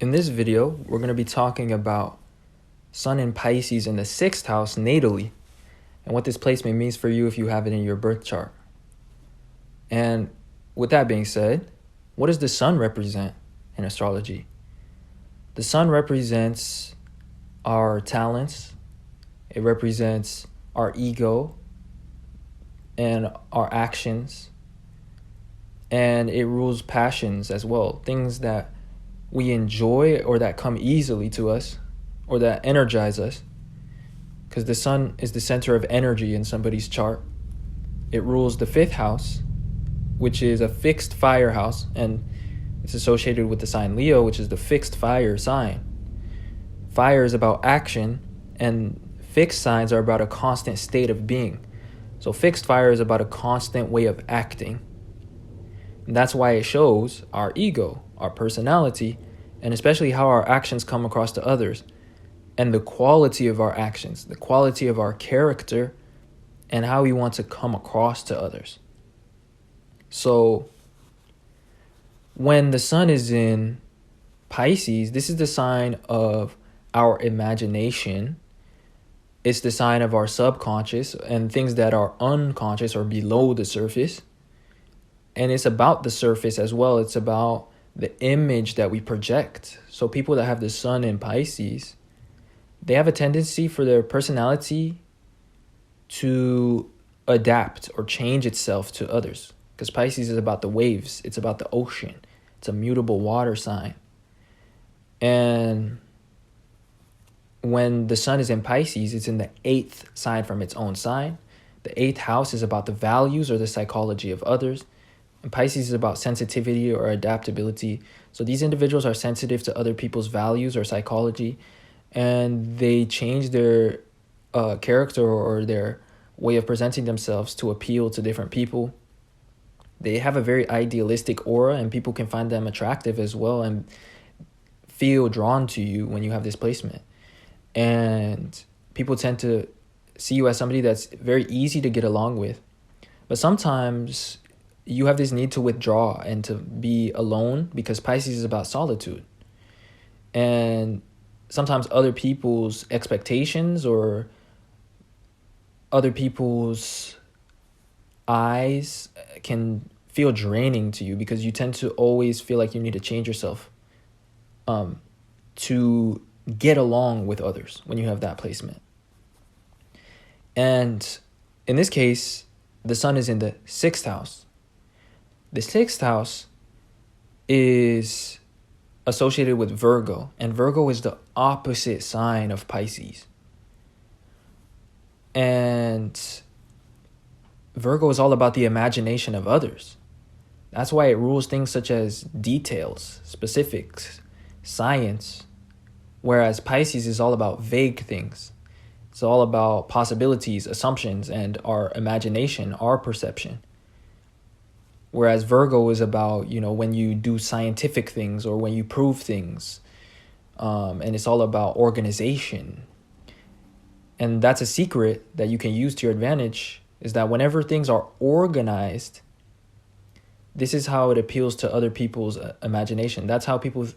In this video, we're going to be talking about Sun in Pisces in the 6th house natally, and what this placement means for you if you have it in your birth chart. And with that being said, what does the Sun represent in astrology? The Sun represents our talents, it represents our ego and our actions, and it rules passions as well, things that we enjoy or that come easily to us or that energize us, because the Sun is the center of energy in somebody's chart. It rules the 5th house, which is a fixed fire house, and it's associated with the sign Leo, which is the fixed fire sign. Fire is about action, and fixed signs are about a constant state of being. So fixed fire is about a constant way of acting. And that's why it shows our ego, our personality, and especially how our actions come across to others, and the quality of our actions, the quality of our character, and how we want to come across to others. So when the Sun is in Pisces, this is the sign of our imagination. It's the sign of our subconscious and things that are unconscious or below the surface. And it's about the surface as well. It's about the image that we project. So people that have the Sun in Pisces, they have a tendency for their personality to adapt or change itself to others. Because Pisces is about the waves. It's about the ocean. It's a mutable water sign. And when the Sun is in Pisces, it's in the 8th sign from its own sign. The 8th house is about the values or the psychology of others. And Pisces is about sensitivity or adaptability. So these individuals are sensitive to other people's values or psychology, and they change their character or their way of presenting themselves to appeal to different people. They have a very idealistic aura, and people can find them attractive as well and feel drawn to you when you have this placement. And people tend to see you as somebody that's very easy to get along with. But sometimes you have this need to withdraw and to be alone, because Pisces is about solitude. And sometimes other people's expectations or other people's eyes can feel draining to you, because you tend to always feel like you need to change yourself to get along with others when you have that placement. And in this case, the Sun is in the 6th house. The 6th house is associated with Virgo, and Virgo is the opposite sign of Pisces. And Virgo is all about the imagination of others. That's why it rules things such as details, specifics, science, whereas Pisces is all about vague things. It's all about possibilities, assumptions, and our imagination, our perception. Whereas Virgo is about, when you do scientific things or when you prove things. And it's all about organization. And that's a secret that you can use to your advantage, is that whenever things are organized, this is how it appeals to other people's imagination. That's how people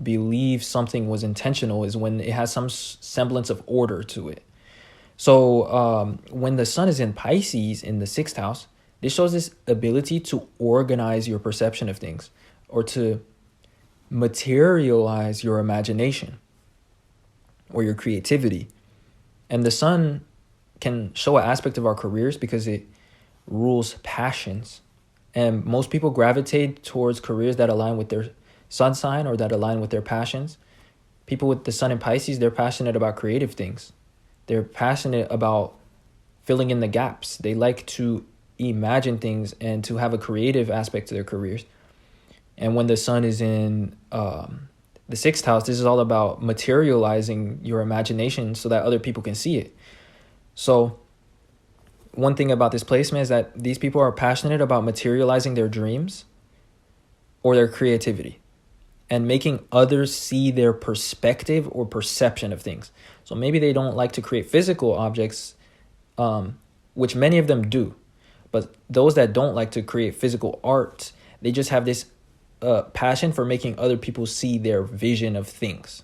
believe something was intentional, is when it has some semblance of order to it. So when the Sun is in Pisces in the 6th house, this shows this ability to organize your perception of things, or to materialize your imagination or your creativity. And the Sun can show an aspect of our careers because it rules passions. And most people gravitate towards careers that align with their Sun sign or that align with their passions. People with the Sun in Pisces, they're passionate about creative things. They're passionate about filling in the gaps. They like to imagine things and to have a creative aspect to their careers. And when the Sun is in the 6th house, this is all about materializing your imagination so that other people can see it. So one thing about this placement is that these people are passionate about materializing their dreams or their creativity and making others see their perspective or perception of things. So maybe they don't like to create physical objects, which many of them do. But those that don't like to create physical art, they just have this passion for making other people see their vision of things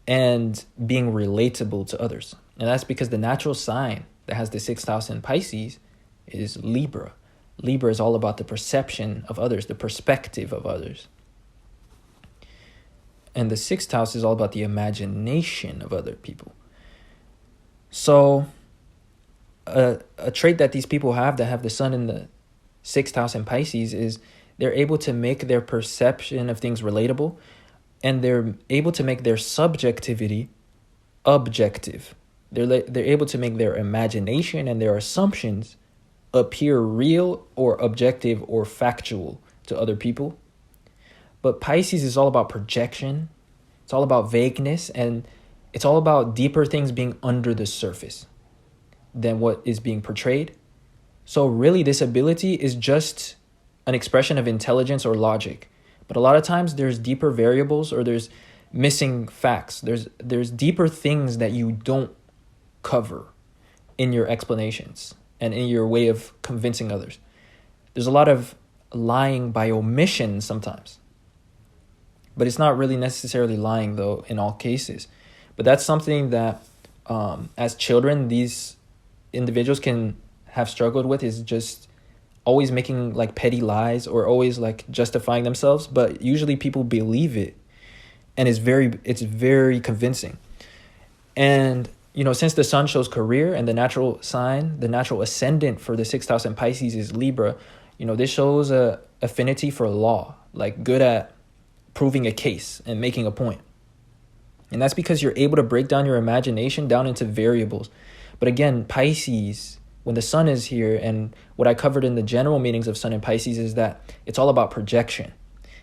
and being relatable to others. And that's because the natural sign that has the 6th house in Pisces is Libra. Libra is all about the perception of others, the perspective of others. And the 6th house is all about the imagination of other people. So a trait that these people have that have the sun in the 6th house in Pisces is they're able to make their perception of things relatable, and they're able to make their subjectivity objective. They're able to make their imagination and their assumptions appear real or objective or factual to other people. But Pisces is all about projection. It's all about vagueness, and it's all about deeper things being under the surface than what is being portrayed. So really, this ability is just an expression of intelligence or logic. But a lot of times there's deeper variables, or there's missing facts. There's deeper things that you don't cover in your explanations and in your way of convincing others. There's a lot of lying by omission sometimes. But it's not really necessarily lying, though, in all cases. But that's something that as children, these individuals can have struggled with, is just always making like petty lies or always like justifying themselves. But usually people believe it, and it's very convincing. And since the sun shows career, and the natural sign, the natural ascendant for the 6th house in Pisces is Libra, this shows a affinity for law, like good at proving a case and making a point. And that's because you're able to break down your imagination down into variables. But again, Pisces, when the sun is here, and what I covered in the general meanings of sun in Pisces is that it's all about projection.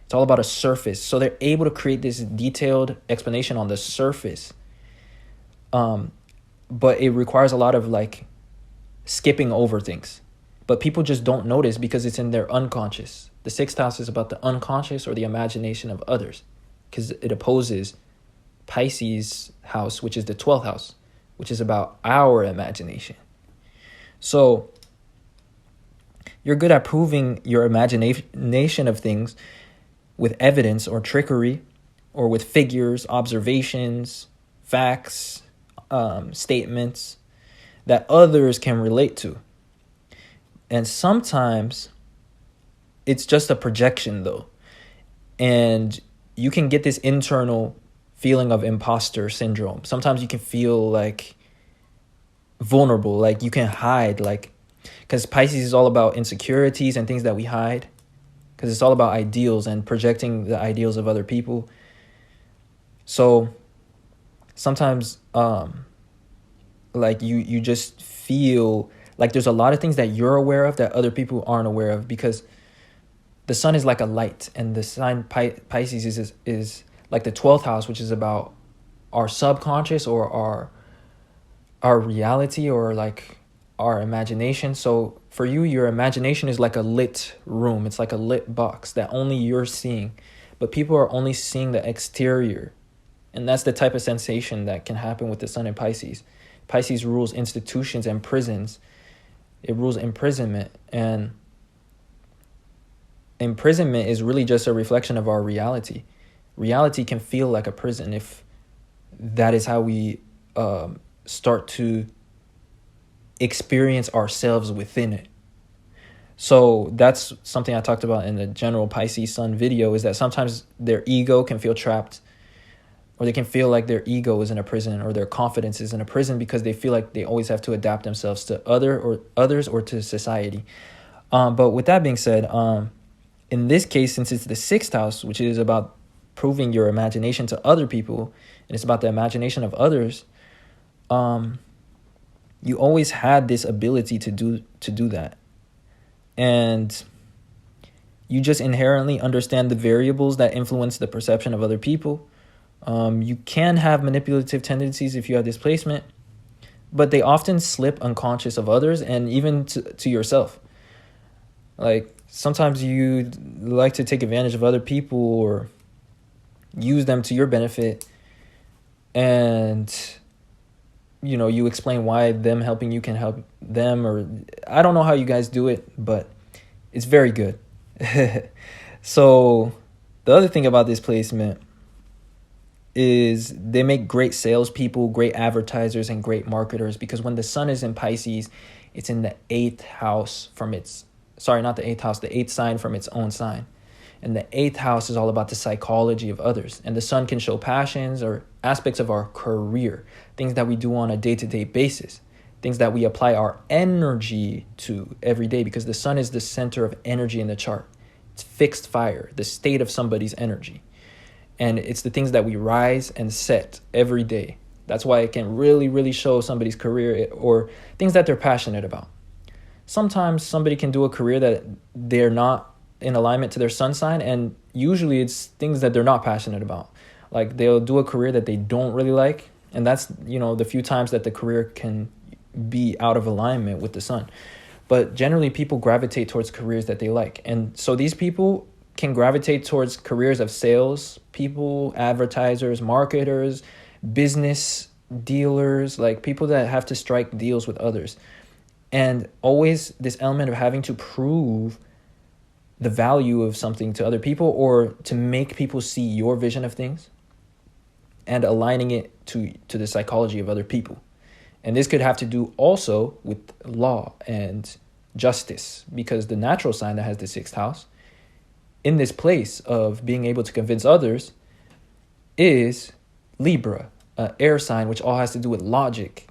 It's all about a surface. So they're able to create this detailed explanation on the surface. But it requires a lot of like skipping over things. But people just don't notice because it's in their unconscious. The 6th house is about the unconscious or the imagination of others, because it opposes Pisces house, which is the 12th house, which is about our imagination. So you're good at proving your imagination of things with evidence or trickery, or with figures, observations, facts, statements that others can relate to. And sometimes it's just a projection, though. And you can get this internal feeling of imposter syndrome. Sometimes you can feel like vulnerable, like you can hide, like, because Pisces is all about insecurities and things that we hide, because it's all about ideals and projecting the ideals of other people. So sometimes like you just feel like there's a lot of things that you're aware of that other people aren't aware of, because the sun is like a light, and the sign Pisces is like the 12th house, which is about our subconscious or our reality, or like our imagination. So for you, your imagination is like a lit room. It's like a lit box that only you're seeing, but people are only seeing the exterior. And that's the type of sensation that can happen with the sun in Pisces. Pisces rules institutions and prisons. It rules imprisonment, and imprisonment is really just a reflection of our reality. Reality can feel like a prison if that is how we start to experience ourselves within it. So that's something I talked about in the general Pisces sun video, is that sometimes their ego can feel trapped, or they can feel like their ego is in a prison, or their confidence is in a prison, because they feel like they always have to adapt themselves to others or to society. But with that being said, in this case, since it's the 6th house, which is about proving your imagination to other people, and it's about the imagination of others, you always had this ability to do that. And you just inherently understand the variables that influence the perception of other people. You can have manipulative tendencies if you have displacement, but they often slip unconscious of others and even to yourself. Like sometimes you like to take advantage of other people or use them to your benefit, and you explain why them helping you can help them, or I don't know how you guys do it, but it's very good. So the other thing about this placement is they make great salespeople, great advertisers, and great marketers, because when the sun is in Pisces, it's in the 8th house from its, sorry, not the 8th house, the 8th sign from its own sign. And the 8th house is all about the psychology of others. And the sun can show passions or aspects of our career, things that we do on a day-to-day basis, things that we apply our energy to every day, because the sun is the center of energy in the chart. It's fixed fire, the state of somebody's energy. And it's the things that we rise and set every day. That's why it can really, really show somebody's career or things that they're passionate about. Sometimes somebody can do a career that they're not in alignment to their sun sign, and usually it's things that they're not passionate about. Like they'll do a career that they don't really like, and that's, the few times that the career can be out of alignment with the sun. But generally people gravitate towards careers that they like. And so these people can gravitate towards careers of sales people, advertisers, marketers, business dealers, like people that have to strike deals with others. And always this element of having to prove the value of something to other people, or to make people see your vision of things and aligning it to the psychology of other people. And this could have to do also with law and justice, because the natural sign that has the 6th house in this place of being able to convince others is Libra, an air sign, which all has to do with logic.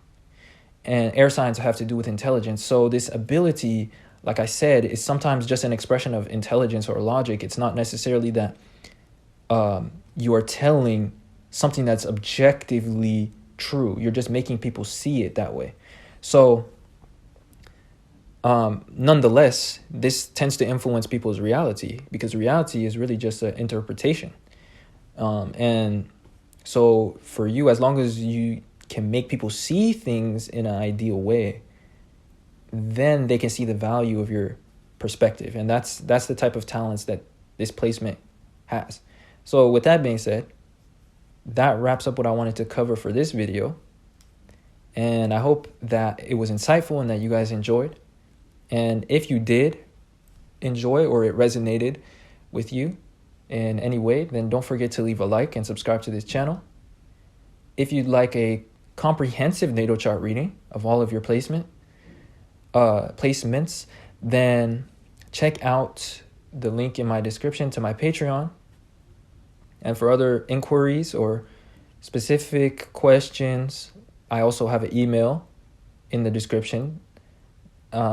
And air signs have to do with intelligence. So this ability, like I said, is sometimes just an expression of intelligence or logic. It's not necessarily that you are telling something that's objectively true. You're just making people see it that way. So nonetheless, this tends to influence people's reality, because reality is really just an interpretation. And so for you, as long as you can make people see things in an ideal way, then they can see the value of your perspective. And that's the type of talents that this placement has. So with that being said, that wraps up what I wanted to cover for this video. And I hope that it was insightful and that you guys enjoyed. And if you did enjoy, or it resonated with you in any way, then don't forget to leave a like and subscribe to this channel. If you'd like a comprehensive natal chart reading of all of your placements, then check out the link in my description to my Patreon. And for other inquiries or specific questions, I also have an email in the description.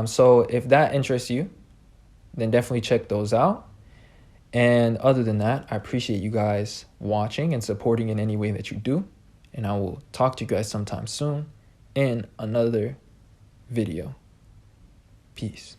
So if that interests you, then definitely check those out. And other than that, I appreciate you guys watching and supporting in any way that you do. And I will talk to you guys sometime soon in another video. Peace.